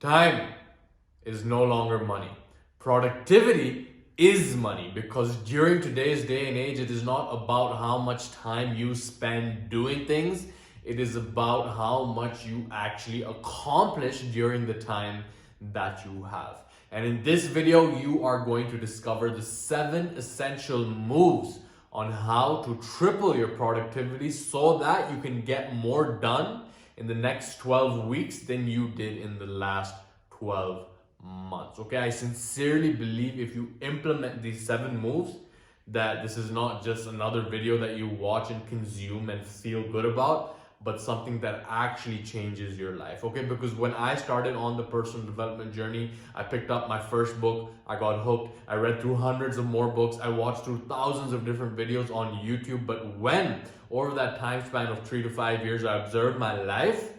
Time is no longer money. Productivity is money, because during today's day and age, it is not about how much time you spend doing things. It is about how much you actually accomplish during the time that you have. And in this video, you are going to discover the 7 essential moves on how to triple your productivity so that you can get more done in the next 12 weeks than you did in the last 12 months. Okay, I sincerely believe if you implement these 7 moves, that this is not just another video that you watch and consume and feel good about, but something that actually changes your life. Okay, because when I started on the personal development journey, I picked up my first book, I got hooked, I read through hundreds of more books, I watched through thousands of different videos on YouTube. But when over that time span of 3 to 5 years I observed my life,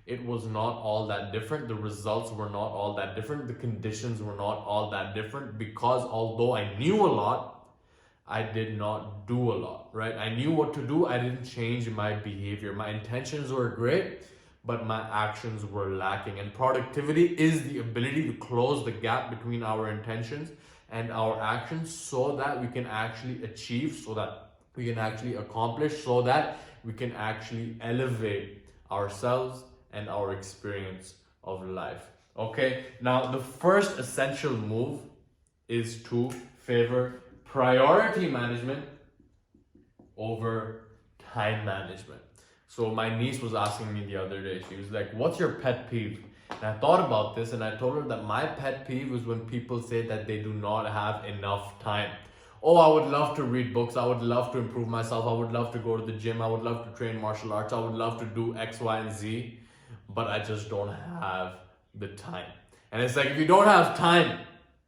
it was not all that different. The results were not all that different. The conditions were not all that different, because although I knew a lot, I did not do a lot, right? I knew what to do. I didn't change my behavior. My intentions were great, but my actions were lacking. And productivity is the ability to close the gap between our intentions and our actions so that we can actually achieve, so that we can actually accomplish, so that we can actually elevate ourselves and our experience of life. Okay, now the first essential move is to favor priority management over time management. So my niece was asking me the other day, she was like, what's your pet peeve? And I thought about this and I told her that my pet peeve is when people say that they do not have enough time. Oh, I would love to read books, I would love to improve myself, I would love to go to the gym, I would love to train martial arts, I would love to do X, Y, and Z, but I just don't have the time. And it's like, if you don't have time,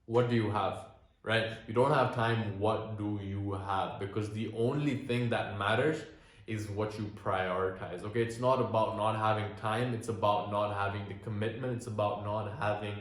what do you have? Right? You don't have time, what do you have? Because the only thing that matters is what you prioritize. Okay, it's not about not having time, it's about not having the commitment, it's about not having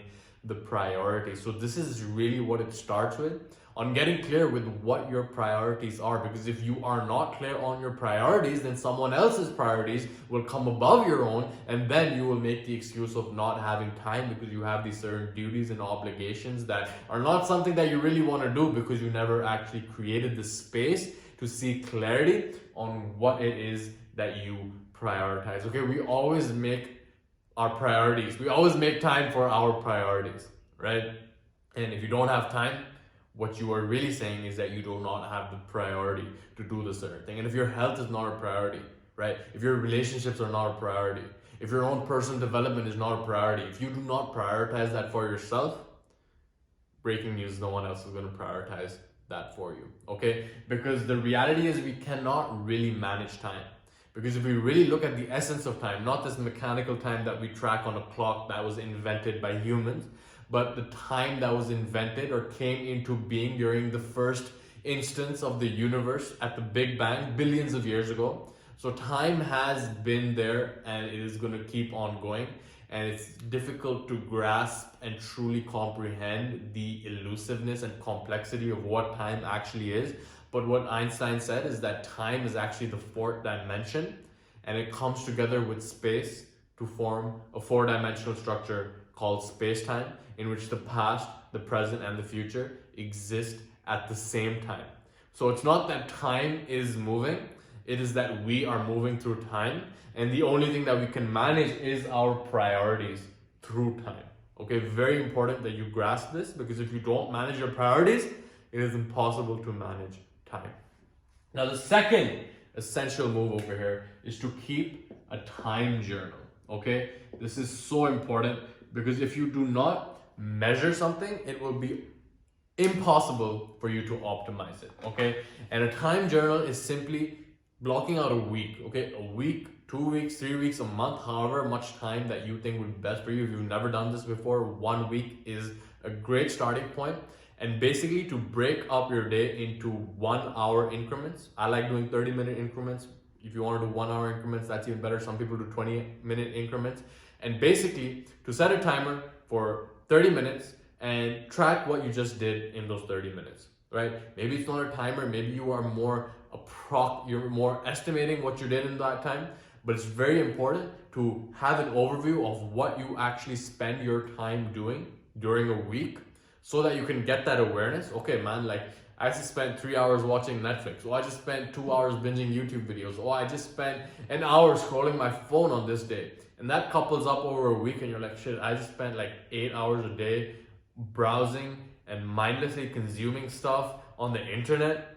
the priority. So this is really what it starts with, on getting clear with what your priorities are. Because if you are not clear on your priorities, then someone else's priorities will come above your own, and then you will make the excuse of not having time because you have these certain duties and obligations that are not something that you really want to do, because you never actually created the space to see clarity on what it is that you prioritize. Okay, we always make our priorities, we always make time for our priorities, right? And if you don't have time, what you are really saying is that you do not have the priority to do the certain thing. And if your health is not a priority, right? If your relationships are not a priority, if your own personal development is not a priority, if you do not prioritize that for yourself, breaking news, no one else is going to prioritize that for you. Okay, because the reality is we cannot really manage time. Because if we really look at the essence of time, not this mechanical time that we track on a clock that was invented by humans, but the time that was invented or came into being during the first instance of the universe at the Big Bang billions of years ago. So time has been there and it is going to keep on going. And it's difficult to grasp and truly comprehend the elusiveness and complexity of what time actually is. But what Einstein said is that time is actually the 4th dimension, and it comes together with space to form a 4-dimensional structure called space-time, in which the past, the present, and the future exist at the same time. So it's not that time is moving, it is that we are moving through time, and the only thing that we can manage is our priorities through time. Okay, very important that you grasp this, because if you don't manage your priorities, it is impossible to manage time. Now, the second essential move over here is to keep a time journal. Okay, this is so important, because if you do not measure something, it will be impossible for you to optimize it. Okay, and a time journal is simply blocking out a week. Okay, a week, 2 weeks, 3 weeks, a month, however much time that you think would be best for you. If you've never done this before, 1 week is a great starting point. And basically, to break up your day into 1 hour increments. I like doing 30-minute increments. If you want to do 1 hour increments, that's even better. Some people do 20-minute increments. And basically, to set a timer for 30 minutes and track what you just did in those 30 minutes, right? Maybe it's not a timer. Maybe you are more you're more estimating what you did in that time. but it's very important to have an overview of what you actually spend your time doing during a week so that you can get that awareness. Okay, man, like I just spent 3 hours watching Netflix. Oh, I just spent 2 hours binging YouTube videos. Oh, I just spent an hour scrolling my phone on this day. And that couples up over a week and you're like, shit, I just spent like 8 hours a day browsing and mindlessly consuming stuff on the internet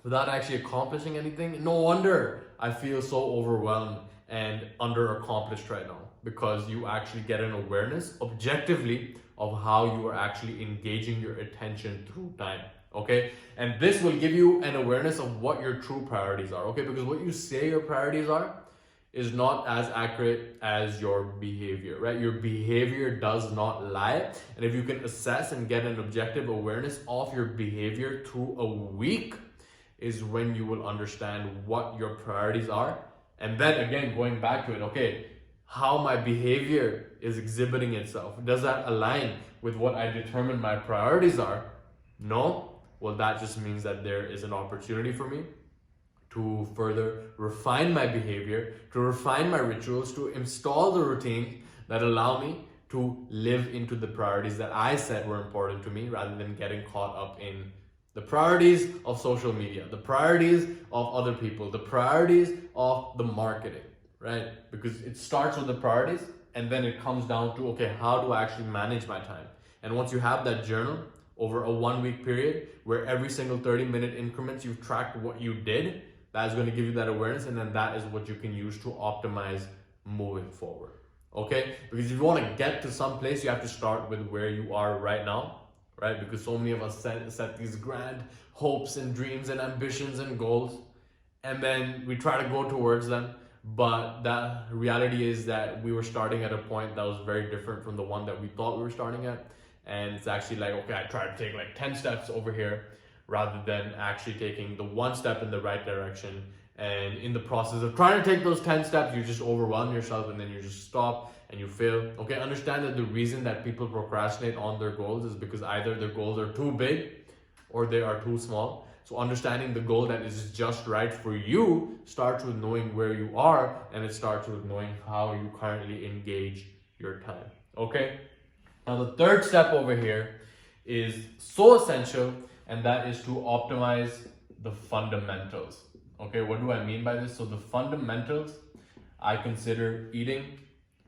without actually accomplishing anything. No wonder I feel so overwhelmed and under accomplished right now, because you actually get an awareness objectively of how you are actually engaging your attention through time. Okay, and this will give you an awareness of what your true priorities are. Okay, because what you say your priorities are is not as accurate as your behavior, right? Your behavior does not lie. And if you can assess and get an objective awareness of your behavior through a week, is when you will understand what your priorities are. And then again, going back to it, okay, how my behavior is exhibiting itself. Does that align with what I determine my priorities are? No? Well, that just means that there is an opportunity for me to further refine my behavior, to refine my rituals, to install the routines that allow me to live into the priorities that I said were important to me, rather than getting caught up in the priorities of social media, the priorities of other people, the priorities of the marketing, right? Because it starts with the priorities and then it comes down to, okay, how do I actually manage my time? And once you have that journal over a 1 week period where every single 30-minute increments you've tracked what you did, that is going to give you that awareness, and then that is what you can use to optimize moving forward. Okay? Because if you want to get to some place, you have to start with where you are right now, right? Because so many of us set these grand hopes and dreams and ambitions and goals, and then we try to go towards them. But the reality is that we were starting at a point that was very different from the one that we thought we were starting at. And it's actually like, okay, I tried to take like 10 steps over here, rather than actually taking the one step in the right direction. And in the process of trying to take those 10 steps, you just overwhelm yourself and then you just stop and you fail. Okay, understand that the reason that people procrastinate on their goals is because either their goals are too big or they are too small. So understanding the goal that is just right for you starts with knowing where you are, and it starts with knowing how you currently engage your time. Okay, now the third step over here is so essential, and that is to optimize the fundamentals. Okay, what do I mean by this? So the fundamentals, I consider eating,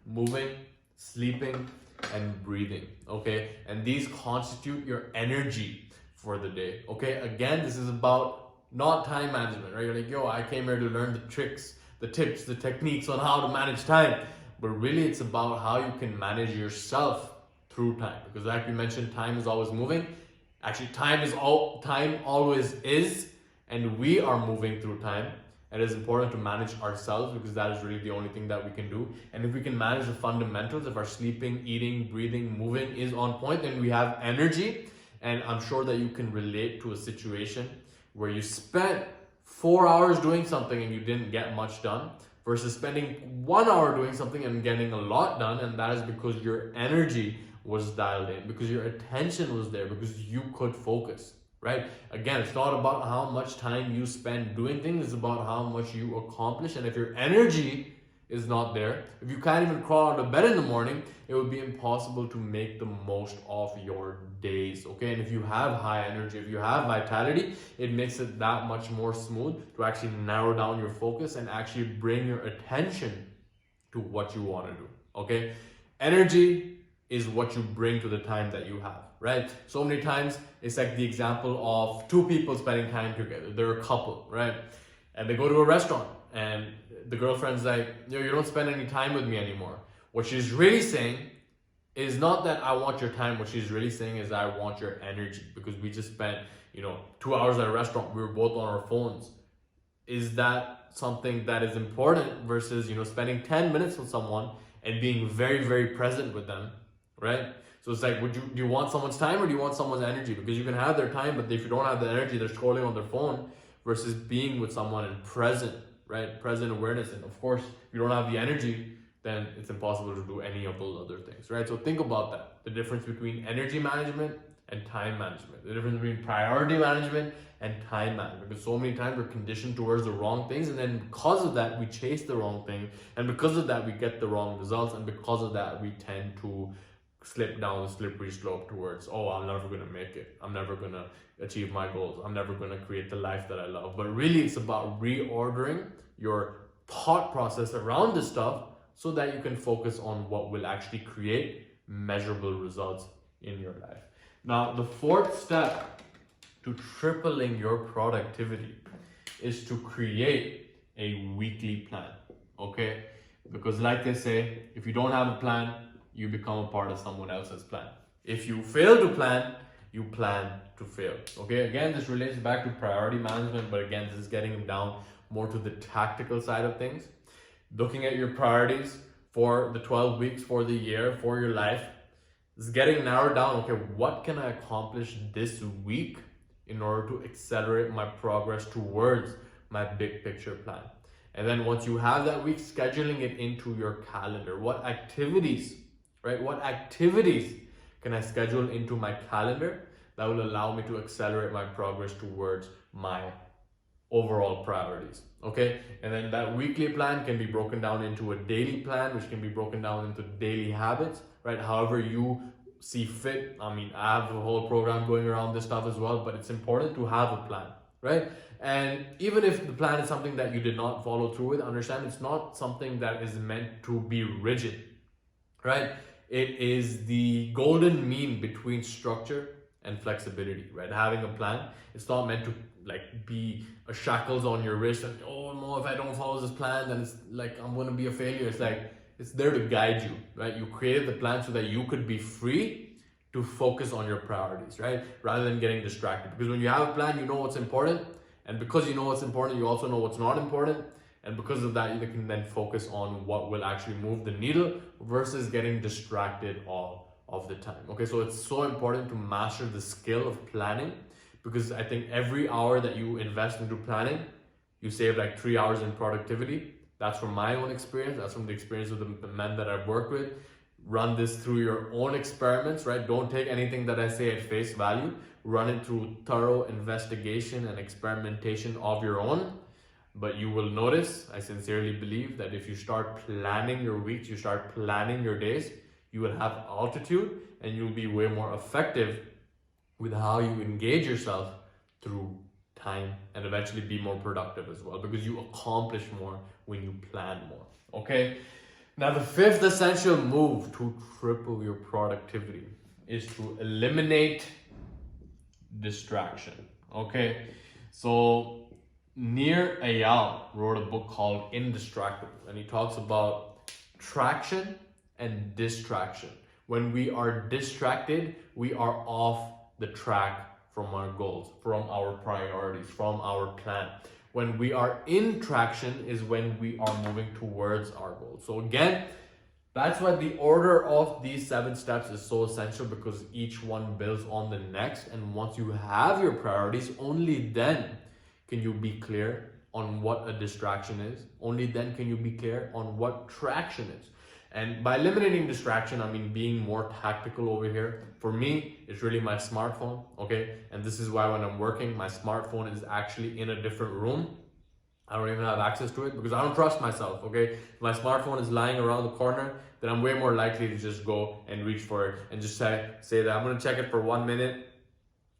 moving, sleeping, and breathing. Okay, and these constitute your energy for the day. Okay, again, this is about not time management, right? You're like, yo, I came here to learn the tricks, the tips, the techniques on how to manage time. But really, it's about how you can manage yourself through time. Because like we mentioned, time is always moving. Actually, time always is, and we are moving through time. It is important to manage ourselves, because that is really the only thing that we can do. And if we can manage the fundamentals, if our sleeping, eating, breathing, moving is on point, then we have energy. And I'm sure that you can relate to a situation where you spent 4 hours doing something and you didn't get much done, versus spending 1 hour doing something and getting a lot done. And that is because your energy was dialed in, because your attention was there, because you could focus, right? Again, it's not about how much time you spend doing things, it's about how much you accomplish. And if your energy is not there, if you can't even crawl out of bed in the morning, it would be impossible to make the most of your days. Okay, and if you have high energy, if you have vitality, it makes it that much more smooth to actually narrow down your focus and actually bring your attention to what you want to do. Okay, energy is what you bring to the time that you have, right? So many times it's like the example of two people spending time together. They're a couple, right? And they go to a restaurant and the girlfriend's like, yo, you don't spend any time with me anymore. What she's really saying is not that I want your time. What she's really saying is I want your energy, because we just spent, 2 hours at a restaurant. We were both on our phones. Is that something that is important versus, spending 10 minutes with someone and being very, very present with them, right? So it's like, do you want someone's time or do you want someone's energy? Because you can have their time, but if you don't have the energy, they're scrolling on their phone, versus being with someone and present, right? Present awareness. And of course, if you don't have the energy, then it's impossible to do any of those other things, right? So think about that. The difference between energy management and time management. The difference between priority management and time management. Because so many times we're conditioned towards the wrong things, and then because of that, we chase the wrong thing, and because of that, we get the wrong results, and because of that, we tend to slip down the slippery slope towards, oh, I'm never gonna make it. I'm never gonna achieve my goals. I'm never gonna create the life that I love. But really, it's about reordering your thought process around this stuff so that you can focus on what will actually create measurable results in your life. Now, the fourth step to tripling your productivity is to create a weekly plan, okay? Because like they say, if you don't have a plan, you become a part of someone else's plan. If you fail to plan, you plan to fail, okay? Again, this relates back to priority management, but again, this is getting down more to the tactical side of things. Looking at your priorities for the 12 weeks, for the year, for your life, is getting narrowed down. Okay, what can I accomplish this week in order to accelerate my progress towards my big picture plan? And then once you have that week, scheduling it into your calendar. What activities, right? What activities can I schedule into my calendar that will allow me to accelerate my progress towards my overall priorities, okay? And then that weekly plan can be broken down into a daily plan, which can be broken down into daily habits, right? However you see fit. I mean, I have a whole program going around this stuff as well, but it's important to have a plan, right? And even if the plan is something that you did not follow through with, understand it's not something that is meant to be rigid, right? It is the golden mean between structure and flexibility, right? Having a plan, it's not meant to like be a shackles on your wrist and, oh no, if I don't follow this plan, then it's like I'm gonna be a failure. It's like, it's there to guide you, right? You created the plan so that you could be free to focus on your priorities, right? Rather than getting distracted. Because when you have a plan, you know what's important. And because you know what's important, you also know what's not important. And because of that, you can then focus on what will actually move the needle versus getting distracted all of the time. Okay, so it's so important to master the skill of planning, because I think every hour that you invest into planning, you save like 3 hours in productivity. That's from my own experience. That's from the experience of the men that I've worked with. Run this through your own experiments, right? Don't take anything that I say at face value. Run it through thorough investigation and experimentation of your own. But you will notice, I sincerely believe, that if you start planning your weeks, you start planning your days, you will have altitude and you'll be way more effective with how you engage yourself through time, and eventually be more productive as well, because you accomplish more when you plan more, okay? Now, the fifth essential move to triple your productivity is to eliminate distraction, okay? So Nir Eyal wrote a book called Indistractable, and he talks about traction and distraction. When we are distracted, we are off the track from our goals, from our priorities, from our plan. When we are in traction is when we are moving towards our goals. So again, that's why the order of these 7 steps is so essential, because each one builds on the next. And once you have your priorities, only then can you be clear on what a distraction is. Only then can you be clear on what traction is. And by eliminating distraction, I mean being more tactical over here. For me, it's really my smartphone, okay? And this is why when I'm working, my smartphone is actually in a different room. I don't even have access to it because I don't trust myself, okay? If my smartphone is lying around the corner, then I'm way more likely to just go and reach for it and just say that I'm gonna check it for 1 minute,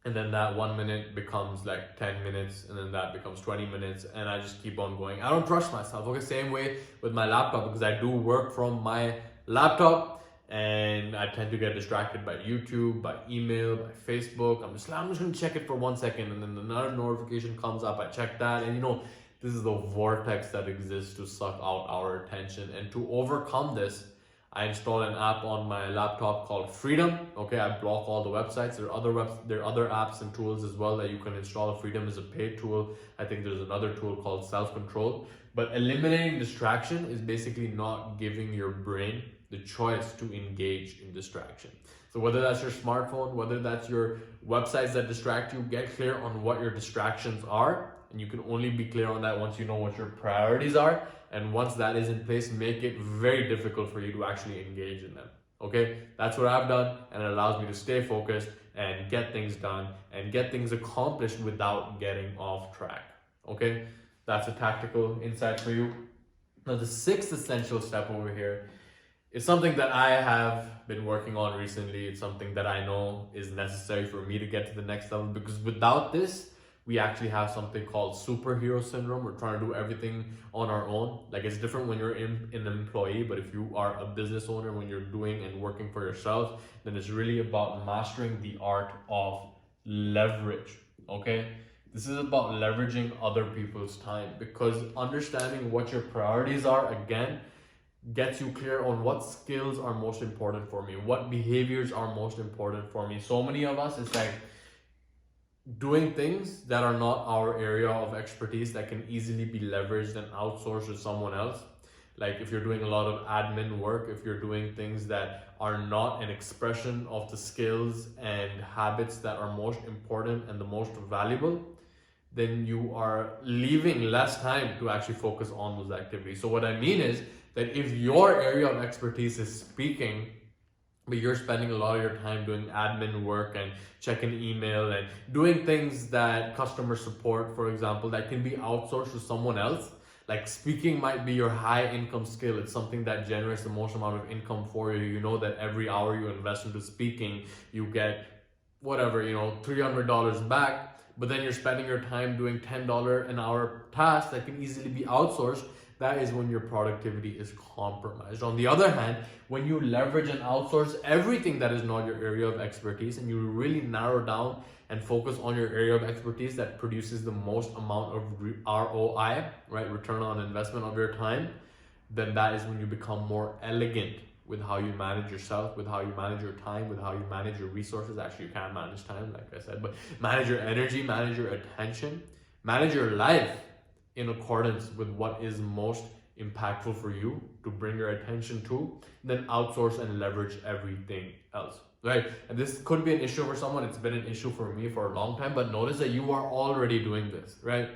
and then that 1 minute becomes like 10 minutes, and then that becomes 20 minutes, and I just keep on going. I don't trust myself, okay? Same way with my laptop, because I do work from my laptop, and I tend to get distracted by YouTube, by email, by Facebook. I'm just gonna check it for 1 second, and then another notification comes up, I check that, and you know, this is the vortex that exists to suck out our attention. And to overcome this, I installed an app on my laptop called Freedom. Okay, I block all the websites. There are other apps and tools as well that you can install. Freedom is a paid tool. I think there's another tool called Self-Control. But eliminating distraction is basically not giving your brain the choice to engage in distraction. So whether that's your smartphone, whether that's your websites that distract you, get clear on what your distractions are. And you can only be clear on that once you know what your priorities are. And once that is in place, make it very difficult for you to actually engage in them. Okay, that's what I've done, and it allows me to stay focused and get things done and get things accomplished without getting off track. Okay, that's a tactical insight for you. Now, the sixth essential step over here is something that I have been working on recently. It's something that I know is necessary for me to get to the next level, because without this, we actually have something called superhero syndrome. We're trying to do everything on our own. Like, it's different when you're an employee, but if you are a business owner, when you're doing and working for yourself, then it's really about mastering the art of leverage. Okay, this is about leveraging other people's time, because understanding what your priorities are, again, gets you clear on what skills are most important for me, what behaviors are most important for me. So many of us, it's like doing things that are not our area of expertise that can easily be leveraged and outsourced to someone else. Like, if you're doing a lot of admin work, if you're doing things that are not an expression of the skills and habits that are most important and the most valuable, then you are leaving less time to actually focus on those activities. So what I mean is that if your area of expertise is speaking, but you're spending a lot of your time doing admin work and checking email and doing things that customer support, for example, that can be outsourced to someone else. Like, speaking might be your high income skill. It's something that generates the most amount of income for you. You know that every hour you invest into speaking, you get whatever, $300 back. But then you're spending your time doing $10 an hour tasks that can easily be outsourced. That is when your productivity is compromised. On the other hand, when you leverage and outsource everything that is not your area of expertise, and you really narrow down and focus on your area of expertise that produces the most amount of ROI, right, return on investment of your time, then that is when you become more elegant with how you manage yourself, with how you manage your time, with how you manage your resources. Actually, you can't manage time, like I said, but manage your energy, manage your attention, manage your life in accordance with what is most impactful for you to bring your attention to, then outsource and leverage everything else, right? And this could be an issue for someone. It's been an issue for me for a long time, but notice that you are already doing this, right?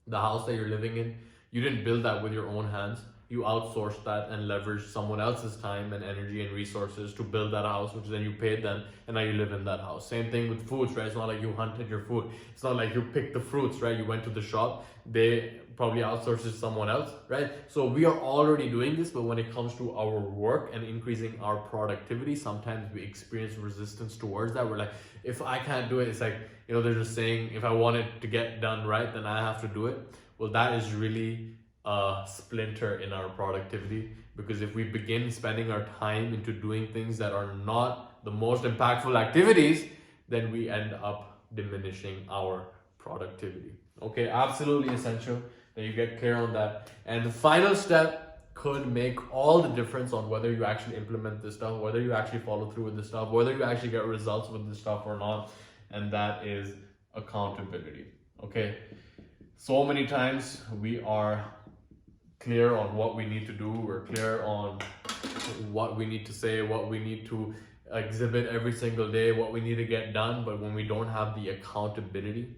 The house that you're living in, you didn't build that with your own hands. You outsourced that and leveraged someone else's time and energy and resources to build that house, which then you paid them, and now you live in that house. Same thing with foods, right? It's not like you hunted your food. It's not like you picked the fruits, right? You went to the shop, they probably outsourced it to someone else, right? So we are already doing this, but when it comes to our work and increasing our productivity, sometimes we experience resistance towards that. We're like, if I can't do it, it's like, they're just saying, if I want it to get done right, then I have to do it. Well, that is really a splinter in our productivity, because if we begin spending our time into doing things that are not the most impactful activities, then we end up diminishing our productivity. Okay, absolutely essential that you get clear on that. And the final step could make all the difference on whether you actually implement this stuff, whether you actually follow through with this stuff, whether you actually get results with this stuff or not, and that is accountability. Okay, so many times we are clear on what we need to do, we're clear on what we need to say, what we need to exhibit every single day, what we need to get done, but when we don't have the accountability,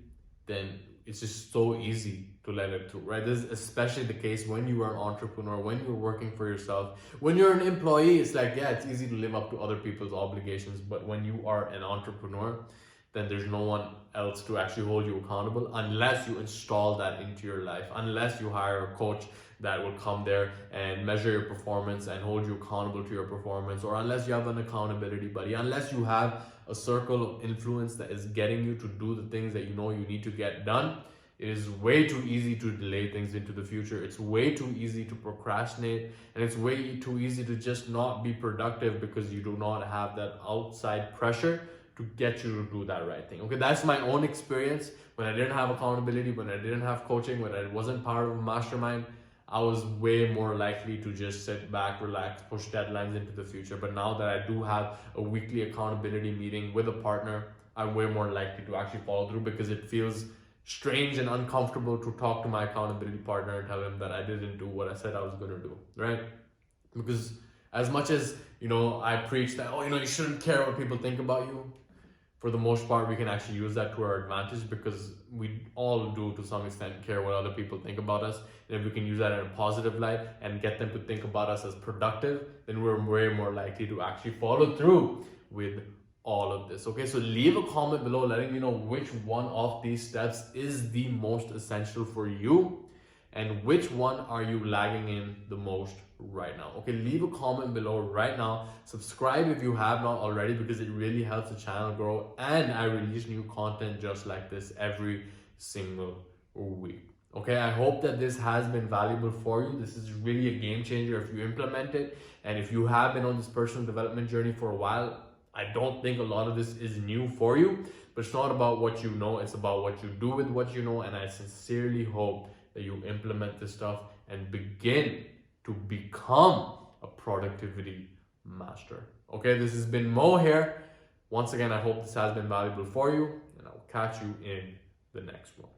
then it's just so easy to let it through, right? This is especially the case when you are an entrepreneur, when you're working for yourself. When you're an employee, it's like, yeah, it's easy to live up to other people's obligations, but when you are an entrepreneur, then there's no one else to actually hold you accountable unless you install that into your life, unless you hire a coach that will come there and measure your performance and hold you accountable to your performance, or unless you have an accountability buddy, unless you have a circle of influence that is getting you to do the things that you know you need to get done. It is way too easy to delay things into the future. It's way too easy to procrastinate, and it's way too easy to just not be productive because you do not have that outside pressure to get you to do that right thing. Okay, that's my own experience. When I didn't have accountability, when I didn't have coaching, when I wasn't part of a mastermind, I was way more likely to just sit back, relax, push deadlines into the future. But now that I do have a weekly accountability meeting with a partner, I'm way more likely to actually follow through, because it feels strange and uncomfortable to talk to my accountability partner and tell him that I didn't do what I said I was going to do, right? Because as much as, I preach that, you shouldn't care what people think about you, for the most part, we can actually use that to our advantage, because we all do to some extent care what other people think about us. And if we can use that in a positive light and get them to think about us as productive, then we're way more likely to actually follow through with all of this. Okay, so leave a comment below letting me know which one of these steps is the most essential for you and which one are you lagging in the most right now. Okay, leave a comment below right now. Subscribe if you have not already, because it really helps the channel grow, and I release new content just like this every single week. Okay, I hope that this has been valuable for you. This is really a game changer if you implement it. And if you have been on this personal development journey for a while, I don't think a lot of this is new for you, but it's not about what you know, it's about what you do with what you know. And I sincerely hope that you implement this stuff and begin to become a productivity master. Okay, this has been Mo here. Once again, I hope this has been valuable for you, and I will catch you in the next one.